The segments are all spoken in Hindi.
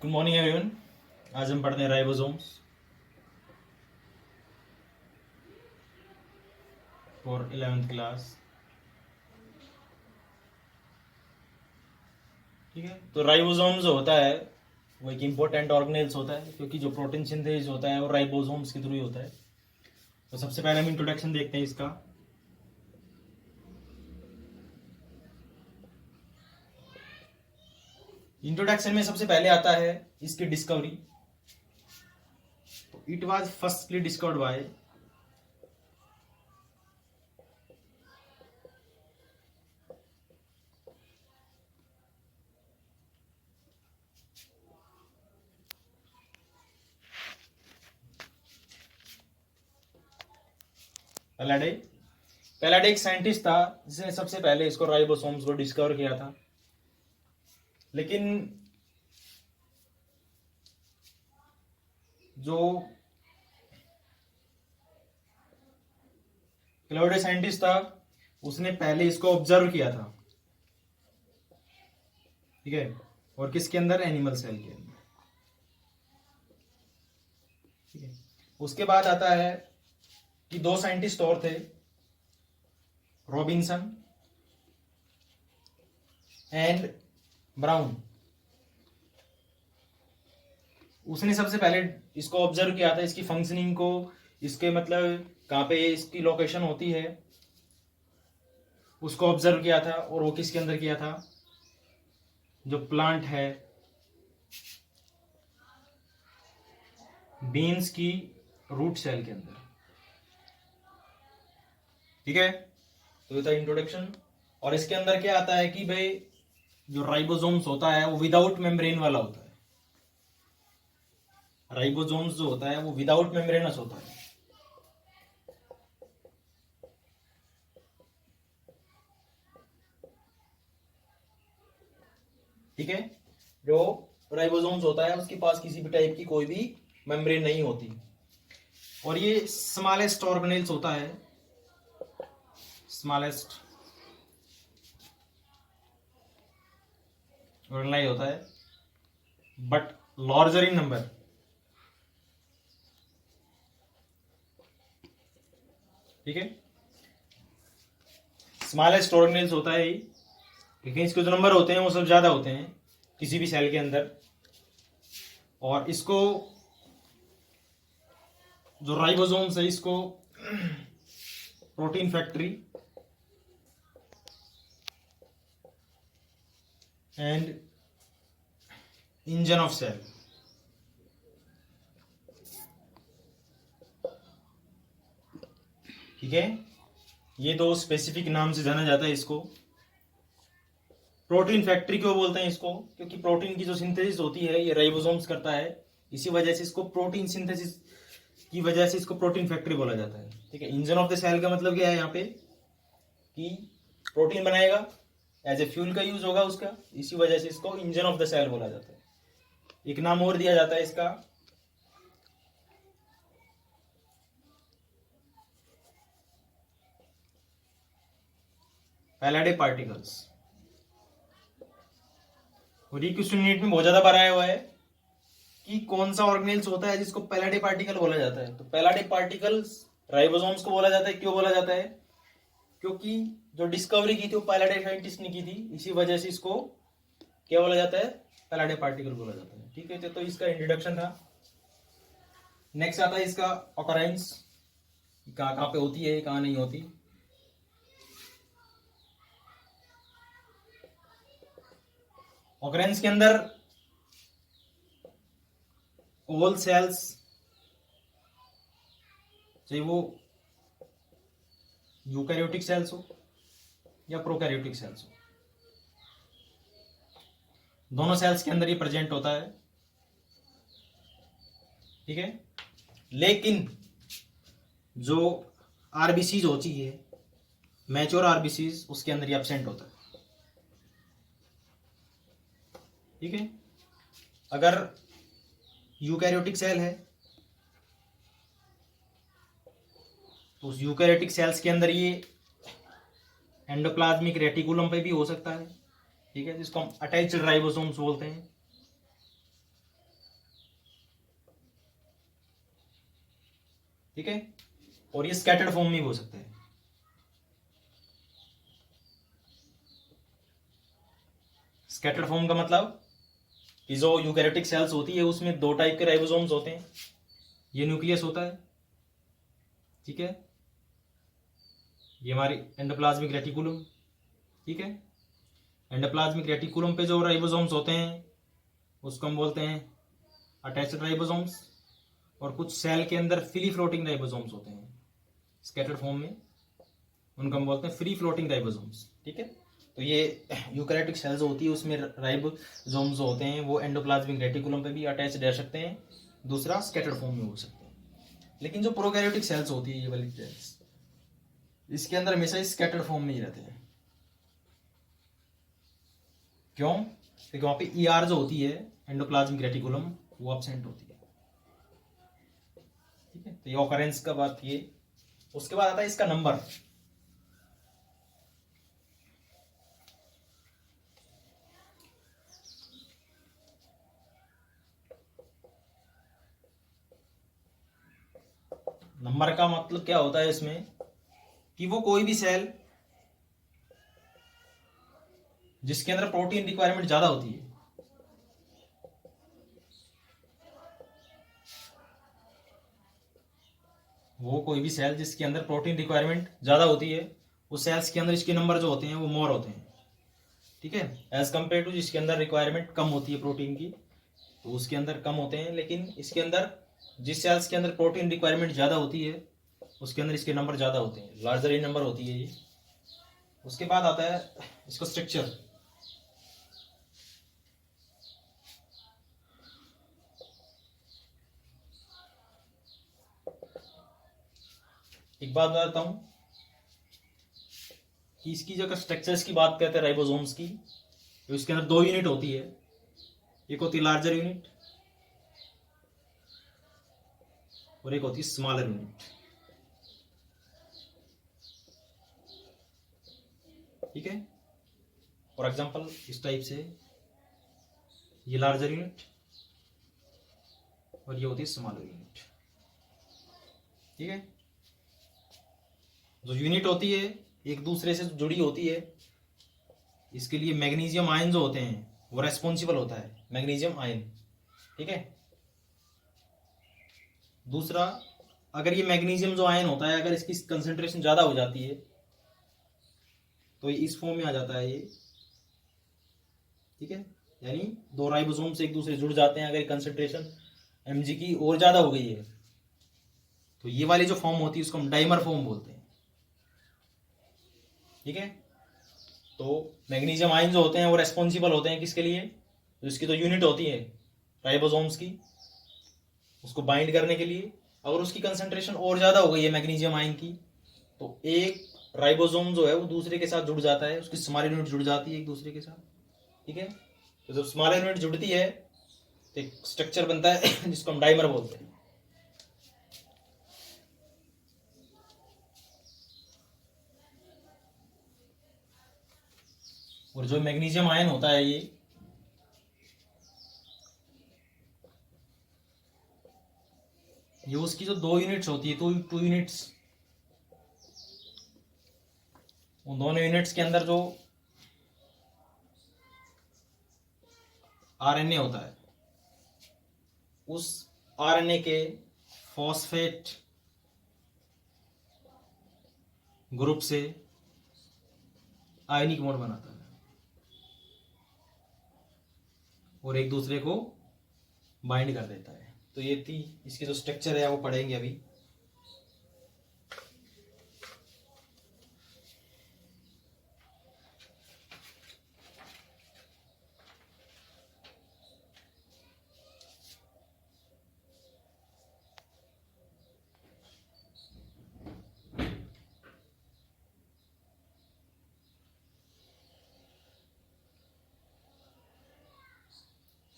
Good morning everyone. आज हम पढ़ते हैं राइबोसोम्स फॉर 11th क्लास। ठीक है, तो राइबोसोम जो होता है वो एक इम्पोर्टेंट ऑर्गेनेल्स होता है, क्योंकि जो प्रोटीन सिंथेसिस होता है वो राइबोसोम्स के थ्रू ही होता है। तो सबसे पहले हम इंट्रोडक्शन देखते हैं इसका। इंट्रोडक्शन में सबसे पहले आता है इसकी डिस्कवरी। तो it was firstly discovered by पैलाडे। पैलाडे एक साइंटिस्ट था जिसने सबसे पहले इसको राइबोसोम्स को डिस्कवर किया था। लेकिन जो क्लाउडे साइंटिस्ट था उसने पहले इसको ऑब्जर्व किया था, ठीक है, और किसके अंदर? एनिमल सेल के अंदर। ठीक है, उसके बाद आता है कि दो साइंटिस्ट और थे, रॉबिन्सन एंड ब्राउन। उसने सबसे पहले इसको ऑब्जर्व किया था, इसकी फंक्शनिंग को, इसके मतलब कहाँ पे इसकी लोकेशन होती है उसको ऑब्जर्व किया था। और वो किसके अंदर किया था? जो प्लांट है, बीन्स की रूट सेल के अंदर। ठीक है, तो ये था इंट्रोडक्शन। और इसके अंदर क्या आता है कि भाई जो राइबोसोम्स होता है वो विदाउट मेम्ब्रेन वाला होता है। राइबोसोम्स जो होता है वो विदाउट मेम्ब्रेनस होता है। ठीक है, जो राइबोसोम्स होता है उसके पास किसी भी टाइप की कोई भी मेम्ब्रेन नहीं होती। और ये स्मॉलेस्ट ऑर्गेनेल्स होता है, स्मॉलेस्ट ऑर्गेनाइज होता है, बट लार्जर इन नंबर। ठीक है, स्मॉलेस्ट ऑर्गेनेल्स होता है, लेकिन इसके जो नंबर होते हैं वो सब ज्यादा होते हैं किसी भी सेल के अंदर। और इसको जो राइबोसोम्स है इसको protein factory and engine of cell, ठीक है, ये दो स्पेसिफिक नाम से जाना जाता है इसको। प्रोटीन फैक्ट्री क्यों बोलते हैं इसको? क्योंकि प्रोटीन की जो सिंथेसिस होती है ये राइबोसोम्स करता है, इसी वजह से इसको प्रोटीन सिंथेसिस की वजह से इसको प्रोटीन फैक्ट्री बोला जाता है। ठीक है, इंजन ऑफ द सेल का मतलब क्या है यहाँ पे कि प्रोटीन बनाएगा, एज ए फ्यूल का यूज होगा उसका, इसी वजह से इसको इंजन ऑफ द सेल बोला जाता है। एक नाम और दिया जाता है इसका, पैलाडे पार्टिकल्स। और ये क्वेश्चन नीट में बहुत ज्यादा बार आया हुआ है कि कौन सा ऑर्गेनेल्स होता है जिसको पैलाडे पार्टिकल बोला जाता है। तो पैलाडे पार्टिकल्स राइबोसोम्स को बोला जाता है। क्यों बोला जाता है? क्योंकि जो डिस्कवरी की थी वो पैलाडे साइंटिस्ट ने की थी, इसी वजह से इसको क्या बोला जाता है? पैलाडे पार्टिकल बोला जाता है। ठीक है, तो इसका इंट्रोडक्शन था। नेक्स्ट आता है इसका ऑकरेंस, कहाँ कहाँ पे होती है, कहाँ नहीं होती। ऑकरेंस के अंदर ऑल सेल्स, चाहे वो यूकैरियोटिक सेल्स हो या प्रोकैरियोटिक सेल्स हो, दोनों सेल्स के अंदर ये प्रेजेंट होता है। ठीक है, लेकिन जो आरबीसीज होती है, मैच्योर आरबीसीज, उसके अंदर ये एब्सेंट होता है। ठीक है, अगर यूकैरियोटिक सेल है तो उस यूकैरियोटिक सेल्स के अंदर ये एंडोप्लाज्मिक रेटिकुलम पे भी हो सकता है। ठीक है, जिसको हम अटैच्ड राइबोसोम्स बोलते हैं। ठीक है, और ये स्कैटर्ड फॉर्म में भी हो सकते हैं। स्कैटर्ड फॉर्म का मतलब कि जो यूकैरियोटिक सेल्स होती है उसमें दो टाइप के राइबोसोम्स होते हैं। ये न्यूक्लियस होता है, ठीक है, ये हमारी एंडोप्लाज्मिक रेटिकुलम, ठीक है। एंडोप्लाज्मिक रेटिकुलम पे जो राइबोसोम्स होते हैं उसको हम बोलते हैं अटैच्ड राइबोसोम्स, और कुछ सेल के अंदर फ्री फ्लोटिंग राइबोसोम्स होते हैं स्कैटर्ड फॉर्म में, उनको हम बोलते हैं फ्री फ्लोटिंग राइबोसोम्स, ठीक है। तो ये यूकैरियोटिक सेल्स होती है उसमें राइबोसोम्स होते हैं, वो एंडोप्लाज्मिक रेटिकुलम पे भी अटैच रह सकते हैं, दूसरा स्कैटर्ड फॉर्म में हो सकते हैं। लेकिन जो प्रोकैरियोटिक सेल्स होती है ये वाली सेल्स, इसके अंदर हमेशा स्कैटर्ड फॉर्म में ही रहते हैं। क्यों? क्योंकि वहां पे ईआर जो होती है एंडोप्लाज्मिक रेटिकुलम वो एब्सेंट होती है, ठीक है। तो ये ऑकरेंस का बात ये। उसके बाद आता है इसका नंबर। नंबर का मतलब क्या होता है इसमें कि वो कोई भी सेल जिसके अंदर प्रोटीन रिक्वायरमेंट ज्यादा होती है, वो कोई भी सेल जिसके अंदर प्रोटीन रिक्वायरमेंट ज्यादा होती है, उस सेल्स के अंदर इसके नंबर जो होते हैं वो मोर होते हैं, ठीक है, एज कंपेयर टू जिसके अंदर रिक्वायरमेंट कम होती है प्रोटीन की, तो उसके अंदर कम होते हैं। लेकिन इसके अंदर जिस सेल्स के अंदर प्रोटीन रिक्वायरमेंट ज्यादा होती है उसके अंदर इसके नंबर ज्यादा होते हैं, लार्जर इन नंबर होती है ये। उसके बाद आता है इसका स्ट्रक्चर। एक बात बताता हूं कि इसकी जगह स्ट्रक्चर्स की बात करते हैं राइबोसोम्स की, तो इसके अंदर दो यूनिट होती है, एक होती है लार्जर यूनिट और एक होती है स्मॉलर यूनिट, ठीक है। फॉर एग्जांपल इस टाइप से ये लार्जर यूनिट और ये होती है स्मॉलर यूनिट, ठीक है। जो यूनिट होती है एक दूसरे से जुड़ी होती है, इसके लिए मैग्नीशियम आयन जो होते हैं वो रेस्पॉन्सिबल होता है, मैग्नीशियम आयन, ठीक है। दूसरा, अगर ये मैग्नीशियम जो आयन होता है अगर इसकी कंसेंट्रेशन ज्यादा हो जाती है तो ये इस फॉर्म में आ जाता है ये, ठीक है। यानी दो राइबोसोम से एक दूसरे जुड़ जाते हैं अगर कंसेंट्रेशन एमजी की और ज्यादा हो गई है, तो ये वाली जो फॉर्म होती है उसको हम डाइमर फॉर्म बोलते हैं, ठीक है। तो मैग्नीशियम आयन जो होते हैं वो रेस्पॉन्सिबल होते हैं किसके लिए, तो इसकी तो यूनिट होती है राइबोसोम्स की, उसको बाइंड करने के लिए। अगर उसकी कंसेंट्रेशन और ज्यादा हो गई है मैग्नीशियम आयन की, तो एक राइबोसोम जो है वो दूसरे के साथ जुड़ जाता है, उसकी स्मॉलर यूनिट जुड़ जाती है एक दूसरे के साथ, ठीक है। तो जब स्मॉलर यूनिट जुड़ती है तो एक स्ट्रक्चर बनता है जिसको हम डाइमर बोलते हैं। और जो मैग्नीशियम आयन होता है ये उसकी जो दो यूनिट्स होती है, टू यूनिट्स, उन दोनों यूनिट्स के अंदर जो आरएनए होता है उस आरएनए के फॉस्फेट ग्रुप से आयनिक बॉन्ड बनाता है और एक दूसरे को बाइंड कर देता है। तो ये थी इसकी जो स्ट्रक्चर है वो पढ़ेंगे अभी।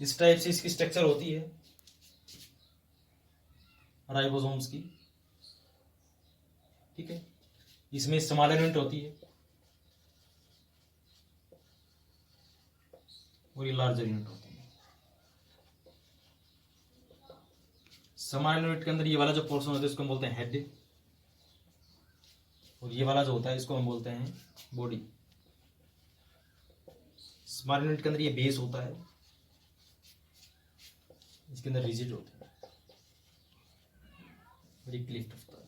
इस टाइप से इसकी स्ट्रक्चर होती है राइबोसोम्स की, ठीक है। इसमें स्मॉलर यूनिट होती है और ये लार्जर यूनिट होती है। स्मॉल यूनिट के अंदर ये वाला जो पोर्शन होता है इसको हम बोलते हैं हेड, और ये वाला जो होता है इसको हम बोलते हैं बॉडी। स्मॉल यूनिट के अंदर ये बेस होता है, इसके अंदर रिजिड होता है और ये क्लिफ्ट होता है,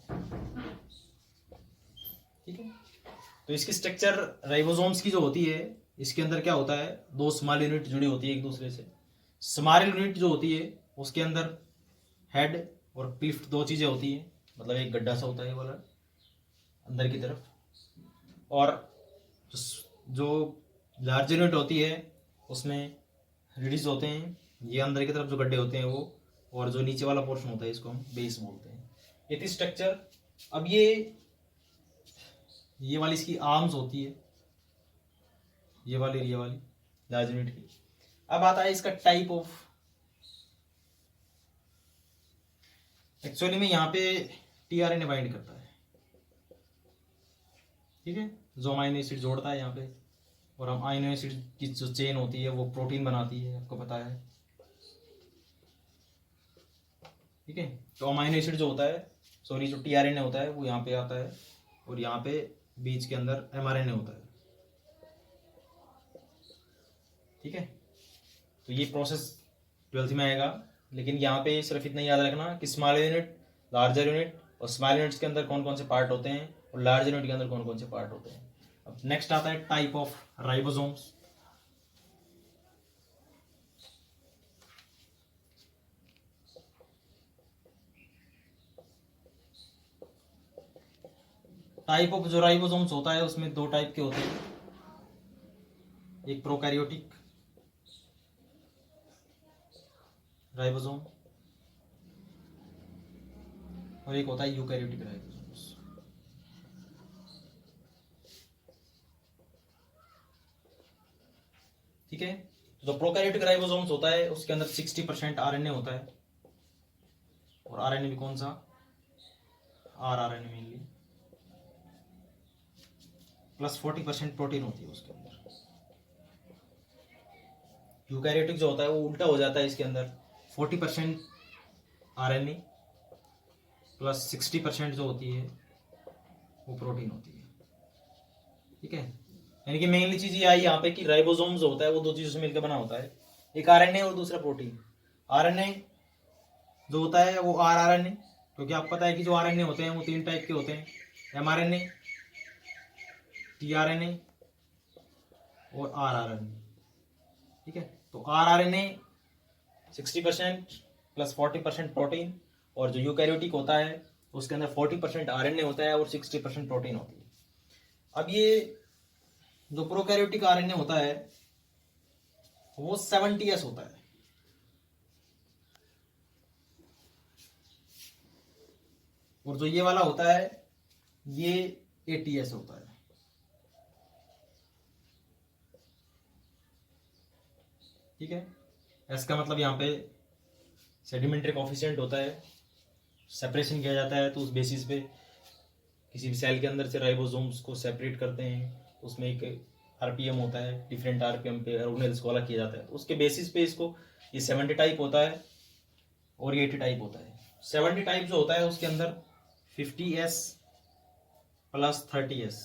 ठीक है। तो इसकी स्ट्रक्चर राइबोसोम्स की जो होती है, इसके अंदर क्या होता है, दो स्मॉल यूनिट जुड़ी होती है एक दूसरे से। स्मॉल यूनिट जो होती है उसके अंदर हेड और क्लिफ्ट दो चीजें होती है, मतलब एक गड्ढा सा होता है ये वाला अंदर की तरफ, और जो लार्ज यूनिट होती है उसमें रिडिस होते हैं, ये अंदर की तरफ जो गड्ढे होते हैं वो, और जो नीचे वाला पोर्शन होता है इसको हम बेस बोलते हैं। ये थी स्ट्रक्चर। अब ये वाली इसकी आर्म्स होती है, ये वाली लार्ज यूनिट की। अब आता है इसका टाइप ऑफ, एक्चुअली में यहाँ पे टीआरएनए बाइंड करता है, ठीक है, जो अमाइनो एसिड जोड़ता है यहाँ पे, और हम अमाइनो एसिड की जो चेन होती है वो प्रोटीन बनाती है, आपको पता है, ठीक है। तो अमाइनो एसिड जो होता है, सॉरी जो टीआरएनए होता है वो यहाँ पे आता है, और यहाँ पे बीच के अंदर एमआरएनए होता है, ठीक है। तो ये प्रोसेस 12th में आएगा, लेकिन यहाँ पे सिर्फ इतना याद रखना कि स्मॉल यूनिट, लार्जर यूनिट, और स्मॉल यूनिट्स के अंदर कौन कौन से पार्ट होते हैं और लार्ज यूनिट के अंदर कौन कौन से पार्ट होते हैं। अब नेक्स्ट आता है type of ribosomes. Type of जो राइबोसोम्स होता है उसमें दो टाइप के होते हैं, एक प्रोकैरियोटिक राइबोसोम और एक होता है यूकैरियोटिक राइबोसोम्स। ठीक है, तो जो प्रोकैरियोटिक राइबोसोम्स होता है उसके अंदर 60% आरएनए होता है, और आरएनए भी कौन सा, आरआरएनए मेनली, प्लस 40% प्रोटीन होती है उसके अंदर। यूकैरियोटिक जो होता है वो उल्टा हो जाता है, इसके अंदर 40% आरएनए प्लस 60% जो होती है वो प्रोटीन होती है, ठीक है। यानी कि मेनली चीज ये आई यहाँ पे कि राइबोसोम जो होता है वो दो चीजों से मिलकर बना होता है, एक आरएनए और दूसरा प्रोटीन। आरएनए जो होता है वो आरआरएनए, क्योंकि आपको पता है कि जो आरएनए होते हैं वो 3 टाइप के होते हैं, एमआरएनए, टीआरएनए और आरआरएनए, ठीक है। तो आरआरएनए 60% प्लस 40% प्रोटीन, और जो यूकैरियोटिक होता है उसके अंदर 40% आरएनए होता है और 60% प्रोटीन होती है। अब ये जो प्रोकैरियोटिक आरएनए होता है वो 70S होता है, और जो ये वाला होता है ये 80S होता है, ठीक है। इसका मतलब यहाँ पे सेडिमेंट्री कोफिशिएंट होता है, सेपरेशन किया जाता है, तो उस बेसिस पे किसी भी सेल के अंदर से राइबोसोम्स को सेपरेट करते हैं, उसमें एक आरपीएम होता है, डिफरेंट आरपीएम पे ऑर्गेनेल्स को अलग किया जाता है, तो उसके बेसिस पे इसको ये 70 टाइप होता है और ये 80 टाइप होता है। 70 टाइप जो होता है उसके अंदर 50S प्लस 30S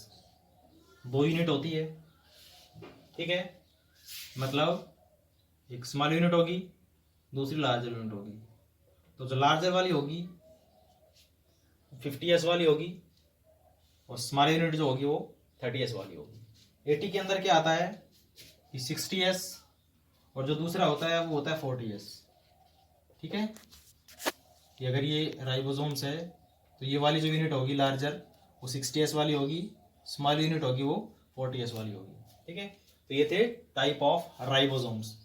2 यूनिट होती है, ठीक है। मतलब एक स्मॉल यूनिट होगी, दूसरी लार्जर यूनिट होगी, तो जो लार्जर वाली होगी 50S वाली होगी, और स्मॉल यूनिट जो होगी वो 30S वाली होगी। 80 के अंदर क्या आता है कि 60S, और जो दूसरा होता है वो होता है 40S, ठीक है। कि अगर ये राइबोसोम्स है तो ये वाली जो यूनिट होगी लार्जर वो 60S वाली होगी, स्मॉल यूनिट होगी वो 40S वाली होगी, ठीक है। तो ये थे टाइप ऑफ राइबोसोम्स।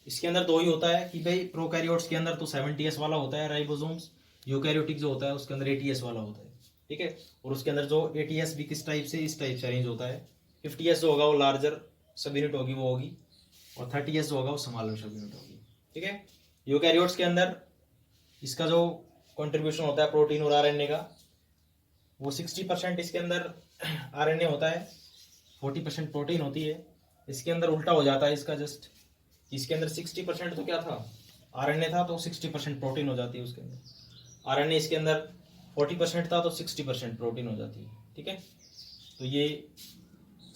इसके अंदर दो ही होता है कि भाई प्रोकैरियोट्स के अंदर तो 70S वाला होता है राइबोसोम्स, यूकैरियोटिक जो होता है उसके अंदर 80S वाला होता है, ठीक है। और उसके अंदर जो 80S भी किस टाइप से, इस टाइप से अरेंज होता है। 50S जो होगा वो लार्जर सब यूनिट होगी वो होगी, और 30S जो होगा वो स्मॉलर सब यूनिट होगी, ठीक है। यूकैरियोट्स के अंदर इसका जो कंट्रीब्यूशन होता है प्रोटीन और आरएनए का, वो 60% इसके अंदर आरएनए होता है, 40% प्रोटीन होती है। इसके अंदर उल्टा हो जाता है इसका, जस्ट इसके अंदर 60% तो क्या था, आरएनए था, तो 60% प्रोटीन हो जाती है उसके अंदर, आरएनए इसके अंदर 40% था तो 60% प्रोटीन हो जाती है, ठीक है। तो ये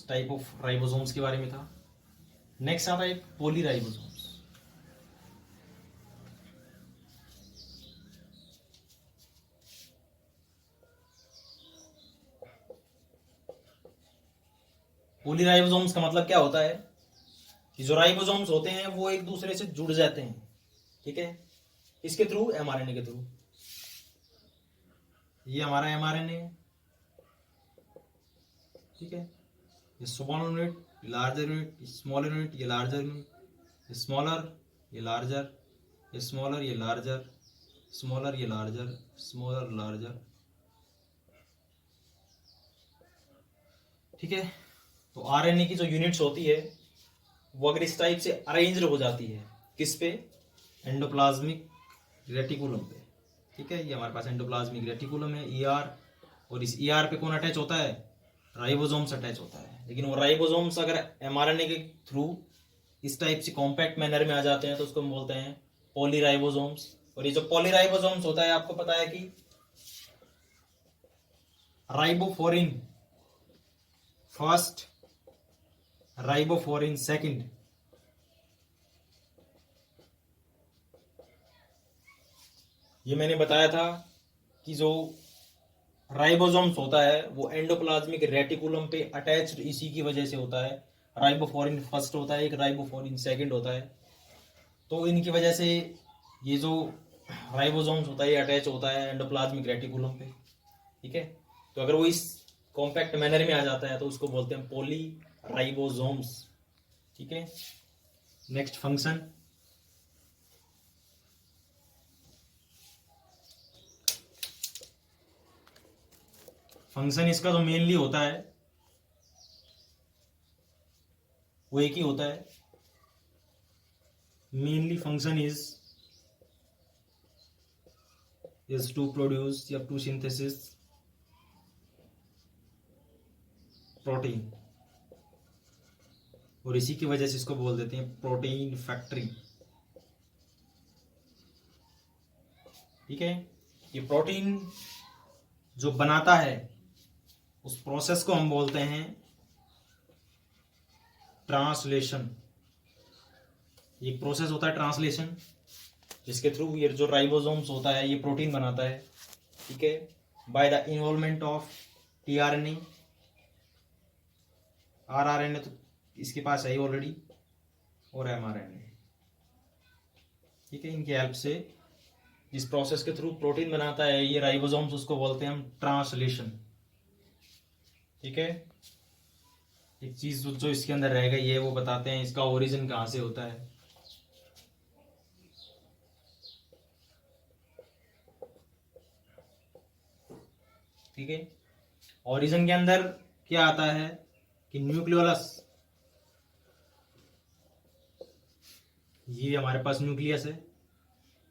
टाइप ऑफ राइबोसोम्स के बारे में था। नेक्स्ट आता है पॉलीराइबोसोम्स। पॉलीराइबोसोम्स का मतलब क्या होता है कि जो राइबोसोम्स होते हैं वो एक दूसरे से जुड़ जाते हैं, ठीक है, इसके थ्रू, एमआरएनए के थ्रू। ये हमारा एमआरएनए है, ठीक है। ये स्मॉल यूनिट, ये लार्जर यूनिट, स्मॉलर यूनिट, ये लार्जर यूनिट, स्मॉलर, ये लार्जर, ये स्मॉलर, ये लार्जर, स्मॉलर, ये लार्जर, स्मॉलर, लार्जर, ठीक है। तो आरएनए की जो यूनिट्स होती है वो अगर इस टाइप से अरेंज हो जाती है, किस पे, एंडोप्लाज्मिक रेटिकुलम पे, ठीक है। ये हमारे पास एंडोप्लाज्मिक रेटिकुलम है, ईआर, और इस ईआर पे कौन अटैच होता है, राइबोसोम्स अटैच होता है। लेकिन वो राइबोसोम्स अगर एमआरएनए के थ्रू इस टाइप से कॉम्पैक्ट मैनर में आ जाते हैं तो उसको हम बोलते हैं पॉलीराइबोसोम्स। और ये जो पॉलीराइबोसोम्स होता है, आपको पता है कि राइबोफोरिन फर्स्ट, राइबोफोरिन सेकंड, ये मैंने बताया था कि जो राइबोसोम्स होता है वो एंडोप्लाज्मिक रेटिकुलम पे अटैच्ड इसी की वजह से होता है। राइबोफोरिन फर्स्ट होता है, एक राइबोफोरिन सेकंड होता है। तो इनकी वजह से ये जो राइबोसोम्स होता है ये अटैच होता है एंडोप्लाज्मिक रेटिकुलम पे, ठीक है। तो अगर वो इस कॉम्पैक्ट मैनर में आ जाता है तो उसको बोलते हैं पॉली राइबोसोम्स, ठीक है। Next function. फंक्शन इसका जो मेनली होता है वो एक ही होता है। Mainly function is to produce या to synthesis प्रोटीन, और इसी की वजह से इसको बोल देते हैं प्रोटीन फैक्ट्री, ठीक है। ये प्रोटीन जो बनाता है उस प्रोसेस को हम बोलते हैं ट्रांसलेशन। ये प्रोसेस होता है ट्रांसलेशन, जिसके थ्रू ये जो राइबोसोम्स होता है ये प्रोटीन बनाता है, ठीक है, by the involvement of tRNA, rRNA तो इसके पास है ही ऑलरेडी, और एमआरएनए, ठीक है। इनकी हेल्प से जिस प्रोसेस के थ्रू प्रोटीन बनाता है ये राइबोसोम्स, उसको बोलते हैं हम ट्रांसलेशन, ठीक है। एक चीज जो इसके अंदर रह गई है वो बताते हैं इसका ओरिजिन कहाँ से होता है। ठीक है, ओरिजिन के अंदर क्या आता है कि न्यूक्लियोलस, ये हमारे पास न्यूक्लियस है,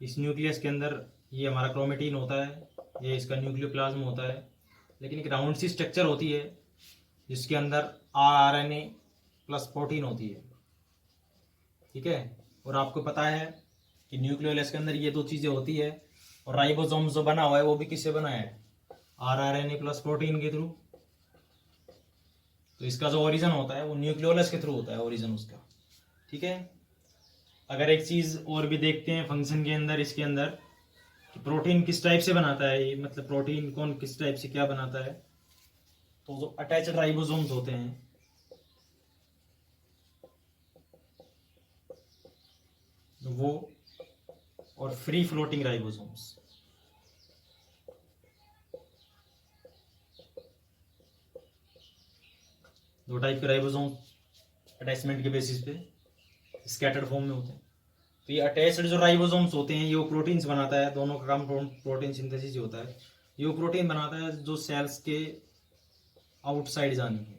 इस न्यूक्लियस के अंदर ये हमारा क्रोमेटिन होता है, ये इसका न्यूक्लियोप्लाज्म होता है। लेकिन एक राउंड सी स्ट्रक्चर होती है जिसके अंदर आरएनए प्लस प्रोटीन होती है, ठीक है। और आपको पता है कि न्यूक्लियोलस के अंदर ये दो चीजें होती है, और राइबोसोम जो बना हुआ है वो भी किससे बना है, आरआरएनए प्लस प्रोटीन के थ्रू। तो इसका जो ओरिजिन होता है वो न्यूक्लियोलस के थ्रू होता है, ओरिजिन उसका, ठीक है। अगर एक चीज और भी देखते हैं फंक्शन के अंदर, इसके अंदर कि प्रोटीन किस टाइप से बनाता है, ये मतलब प्रोटीन कौन किस टाइप से क्या बनाता है, तो जो अटैच्ड राइबोसोम्स होते हैं वो, और फ्री फ्लोटिंग राइबोसोम्स, दो टाइप के राइबोसोम अटैचमेंट के बेसिस पे स्कैटर्ड फॉर्म में होते हैं। तो ये अटैच्ड जो राइबोसोम्स होते हैं ये वो प्रोटीन्स बनाता है, दोनों का काम प्रोटीन सिंथेसिस ही होता है। ये वो प्रोटीन बनाता है जो सेल्स के आउटसाइड जानी है,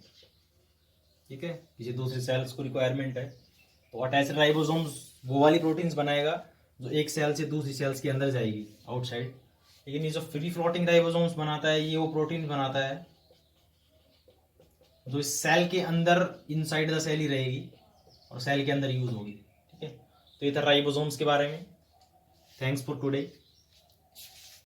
ठीक है, किसी दूसरे सेल्स को रिक्वायरमेंट है, तो अटैच्ड राइबोसोम्स वो वाली प्रोटीन्स बनाएगा जो एक सेल से दूसरी सेल्स के अंदर जाएगी आउटसाइड। लेकिन ये जो फ्री फ्लोटिंग राइबोसोम्स बनाता है ये वो प्रोटीन बनाता है जो इस सेल के अंदर इनसाइड द सेल ही रहेगी और सेल के अंदर यूज होगी, ठीक है। तो ये था राइबोसोम्स के बारे में। Thanks for today.